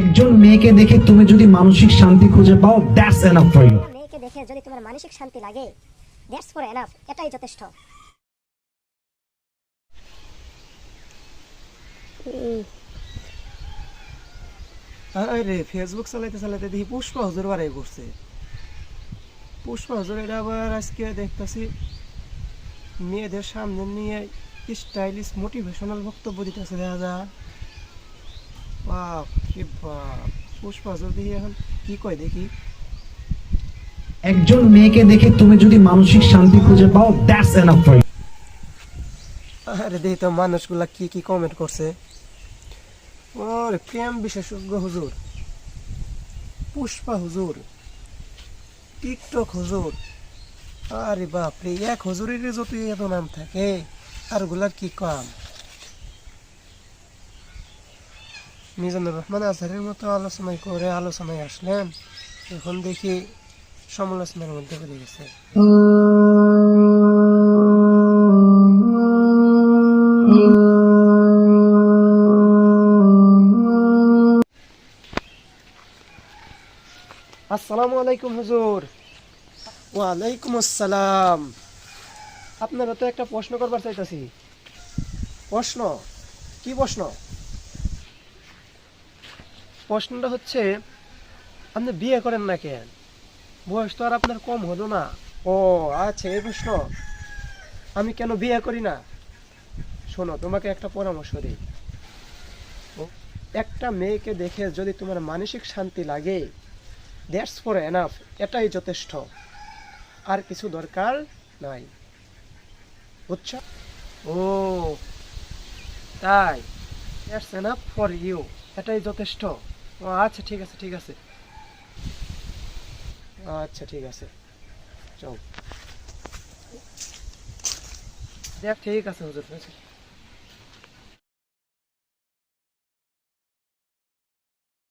একজন মেয়েকে দেখে তুমি যদি মানসিক শান্তি খুঁজে পাও, দ্যাটস এনাফ ফর ইউ। মেয়েকে দেখে যদি তোমার মানসিক শান্তি লাগে, দ্যাটস ফর এনাফ, এটাই যথেষ্ট। আরে ফেসবুক চালাইতে চালাইতে দেখি পুষ্পা হুজুর বাড়াই করছে। পুষ্পা হুজুর এটা আবার আজকে দেখতেছি মেয়েদের সামনে নিয়ে স্টাইলিশ মোটিভেশনাল বক্তব্য দিতেছে। দেখা যা বাপ রে বাপ, পুষ্পা হুজুর দেখি এখন কি কয় দেখি। একজন মেয়েকে দেখে তুমি যদি মানসিক শান্তি খুঁজে পাও, দ্যাটস এনাফ ফর ইউ। আরে দেখি তো মানুষগুলা কি কি কমেন্ট করছে। ওরে প্রেম বিশেষজ্ঞ হুজুর, পুষ্পা হুজুর, টিকটক হুজুর, আরে বাপরে, এক হুজুরের যত এত নাম থাকে আর গুলার কি কাম। মিজানুর রহমান আজহারের মতো আলোচনায় আসলেন, এখন দেখি সমালোচনার মধ্যে পড়ে গেছে। আসসালামু আলাইকুম হুজুর। ওয়ালাইকুম আসসালাম। আপনারা তো একটা প্রশ্ন করবার চাইতাছি। প্রশ্ন? কি প্রশ্ন? প্রশ্নটা হচ্ছে, আপনি বিয়ে করেন না কেন? বয়স তো আর আপনার কম হলো না। ও আচ্ছা, এই প্রশ্ন। আমি কেন বিয়ে করি না? শোনো, তোমাকে একটা পরামর্শ দিই। একটা মেয়েকে দেখে যদি তোমার মানসিক শান্তি লাগে, দ্যাটস ফর এনাফ, এটাই যথেষ্ট, আর কিছু দরকার নাই। বুঝছো? ও তাই, দ্যাটস এনাফ ফর ইউ, এটাই যথেষ্ট। ও আচ্ছা, ঠিক আছে ঠিক আছে, আচ্ছা ঠিক আছে, চল দেখ, ঠিক আছে হুজুর।